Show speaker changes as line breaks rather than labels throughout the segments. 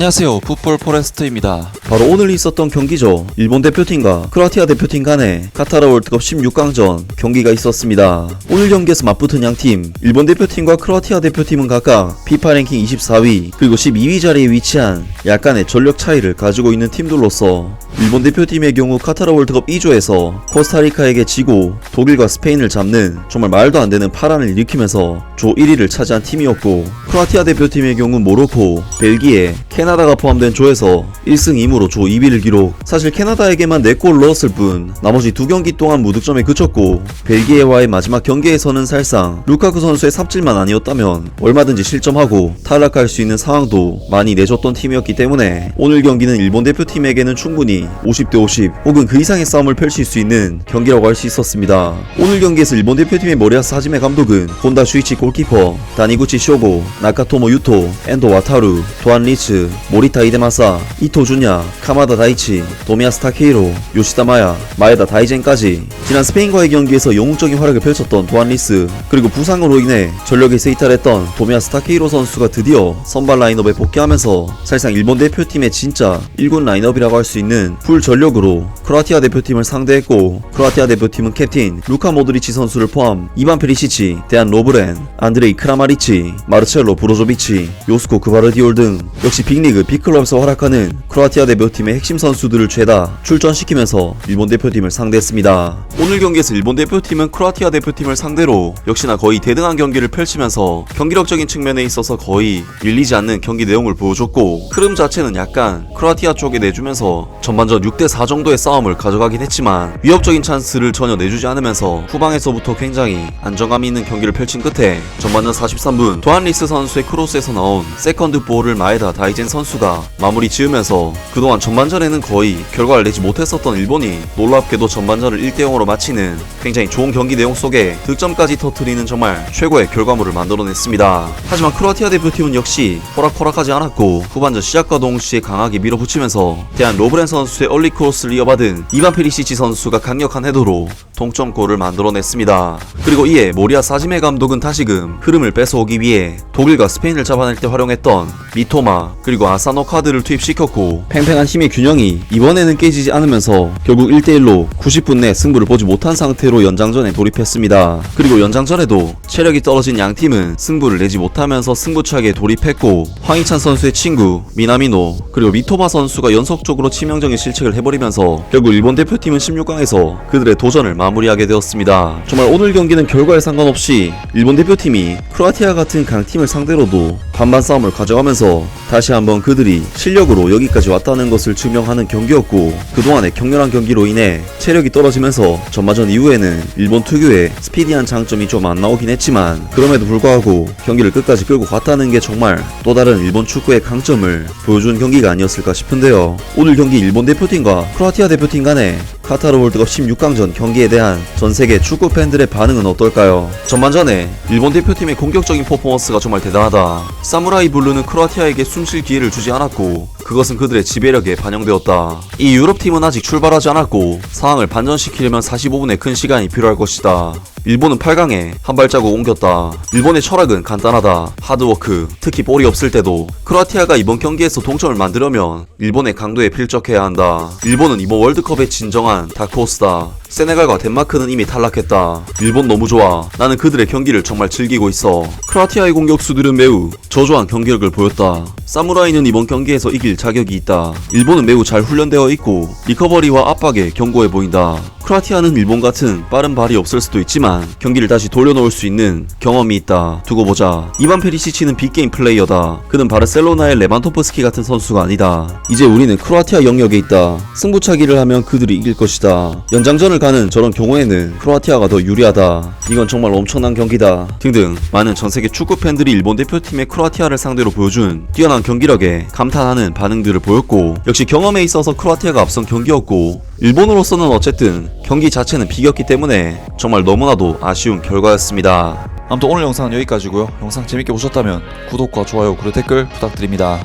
안녕하세요, 풋볼 포레스트입니다.
바로 오늘 있었던 경기죠. 일본 대표팀과 크로아티아 대표팀 간의 카타르 월드컵 16강전 경기가 있었습니다. 오늘 경기에서 맞붙은 양팀, 일본 대표팀과 크로아티아 대표팀은 각각 FIFA 랭킹 24위 그리고 12위 자리에 위치한 약간의 전력 차이를 가지고 있는 팀들로서 일본 대표팀의 경우 카타르 월드컵 2조에서 코스타리카에게 지고 독일과 스페인을 잡는 정말 말도 안 되는 파란을 일으키면서 조 1위를 차지한 팀이었고, 크로아티아 대표팀의 경우 모로코, 벨기에, 캐나다가 포함된 조에서 1승 2무로 조 2위를 기록. 사실 캐나다에게만 4골 넣었을 뿐 나머지 2경기 동안 무득점에 그쳤고, 벨기에와의 마지막 경기에서는 사실상 루카쿠 선수의 삽질만 아니었다면 얼마든지 실점하고 탈락할 수 있는 상황도 많이 내줬던 팀이었기 때문에 오늘 경기는 일본 대표팀에게는 충분히 50대 50 혹은 그 이상의 싸움을 펼칠 수 있는 경기라고 할 수 있었습니다. 오늘 경기에서 일본 대표팀의 모리야스 하지메 감독은 혼다 슈이치 골키퍼, 다니구치 쇼고, 나카토모 유토, 엔도 와타루, 도안 리츠, 모리타 이데마사, 이토 주냐, 카마다 다이치, 도미야스 타케이로, 요시다 마야, 마에다 다이젠까지 지난 스페인과의 경기에서 영웅적인 활약을 펼쳤던 도안 리스, 그리고 부상으로 인해 전력에서 이탈했던 도미야스 타케이로 선수가 드디어 선발 라인업에 복귀하면서 사실상 일본 대표팀의 진짜 1군 라인업이라고 할 수 있는 풀 전력으로 크로아티아 대표팀을 상대했고, 크로아티아 대표팀은 캡틴 루카 모드리치 선수를 포함 이반 페리시치, 데안 로브렌, 안드레이 크라마리치, 마르첼로 브로조비치, 요스코 그바르디올 등 역시 빅리그 빅클럽에서 활약하는 크로아티아 대표팀의 핵심 선수들을 죄다 출전시키면서 일본 대표팀을 상대했습니다. 오늘 경기에서 일본 대표팀은 크로아티아 대표팀을 상대로 역시나 거의 대등한 경기를 펼치면서 경기력적인 측면에 있어서 거의 밀리지 않는 경기 내용을 보여줬고, 흐름 자체는 약간 크로아티아 쪽에 내주면서 전반전 6대4 정도의 싸움을 가져가긴 했지만 위협적인 찬스를 전혀 내주지 않으면서 후방에서부터 굉장히 안정감 있는 경기를 펼친 끝에 전반전 43분 도안 리스 선수의 크로스에서 나온 세컨드 볼을 마에다 다이젠 선수가 마무리 지으면서 그동안 전반전에는 거의 결과를 내지 못했었던 일본이 놀랍게도 전반전을 1대0으로 마치는 굉장히 좋은 경기 내용 속에 득점까지 터뜨리는 정말 최고의 결과물을 만들어냈습니다. 하지만 크로아티아 대표팀은 역시 호락호락하지 않았고 후반전 시작과 동시에 강하게 밀어붙이면서 대한 로브렌 선수의 얼리 크로스를 이어받은 이반 페리시치 선수가 강력한 헤더로 동점골을 만들어냈습니다. 그리고 이에 모리야스 하지메 감독은 다시금 흐름을 뺏어오기 위해 독일과 스페인을 잡아낼 때 활용했던 미토마 그리고 아사노 카드를 투입시켰고, 팽팽한 힘의 균형이 이번에는 깨지지 않으면서 결국 1대1로 90분 내 승부를 보지 못한 상태로 연장전에 돌입했습니다. 그리고 연장전에도 체력이 떨어진 양팀은 승부를 내지 못하면서 승부차기에 돌입했고, 황희찬 선수의 친구 미나미노 그리고 미토마 선수가 연속적으로 치명적인 실책을 해버리면서 결국 일본 대표팀은 16강에서 그들의 도전을 마무리하게 되었습니다. 정말 오늘 경기는 결과에 상관없이 일본 대표팀이 크로아티아 같은 강팀을 상대로도 반반 싸움을 가져가면서 다시 한번 그들이 실력으로 여기까지 왔다는 것을 증명하는 경기였고, 그동안의 격렬한 경기로 인해 체력이 떨어지면서 전반전 이후에는 일본 특유의 스피디한 장점이 좀 안 나오긴 했지만 그럼에도 불구하고 경기를 끝까지 끌고 갔다는 게 정말 또 다른 일본 축구의 강점을 보여준 경기가 아니었을까 싶은데요. 오늘 경기 일본 대표팀과 크로아티아 대표팀 간의 카타르 월드컵 16강전 경기에 대한 전세계 축구 팬들의 반응은 어떨까요? 전반전에 일본 대표팀의 공격적인 퍼포먼스가 정말 대단하다, 사무라이 블루는 크로아티아에게 숨쉴 기회를 주지 않았고 그것은 그들의 지배력에 반영되었다, 이 유럽팀은 아직 출발하지 않았고 상황을 반전시키려면 45분의 큰 시간이 필요할 것이다, 일본은 8강에 한 발자국 옮겼다, 일본의 철학은 간단하다, 하드워크, 특히 볼이 없을 때도 크로아티아가 이번 경기에서 동점을 만들려면 일본의 강도에 필적해야 한다, 일본은 이번 월드컵의 진정한 다크호스다, 세네갈과 덴마크는 이미 탈락했다, 일본 너무 좋아, 나는 그들의 경기를 정말 즐기고 있어, 크로아티아의 공격수들은 매우 저조한 경기력을 보였다, 사무라이는 이번 경기에서 이길 자격이 있다, 일본은 매우 잘 훈련되어 있고 리커버리와 압박에 견고해 보인다, 크로아티아는 일본 같은 빠른 발이 없을 수도 있지만 경기를 다시 돌려놓을 수 있는 경험이 있다, 두고 보자, 이반 페리시치는 빅게임 플레이어다, 그는 바르셀로나의 레반토프스키 같은 선수가 아니다, 이제 우리는 크로아티아 영역에 있다, 승부차기를 하면 그들이 이길 것이다, 연장전을 가는 저런 경우에는 크로아티아가 더 유리하다, 이건 정말 엄청난 경기다 등등 많은 전세계 축구 팬들이 일본 대표팀의 크로아티아를 상대로 보여준 뛰어난 경기력에 감탄하는 반응들을 보였고, 역시 경험에 있어서 크로아티아가 앞선 경기였고 일본으로서는 어쨌든 경기 자체는 비겼기 때문에 정말 너무나도 아쉬운 결과였습니다.
아무튼 오늘 영상은 여기까지고요. 영상 재밌게 보셨다면 구독과 좋아요 그리고 댓글 부탁드립니다.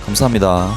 감사합니다.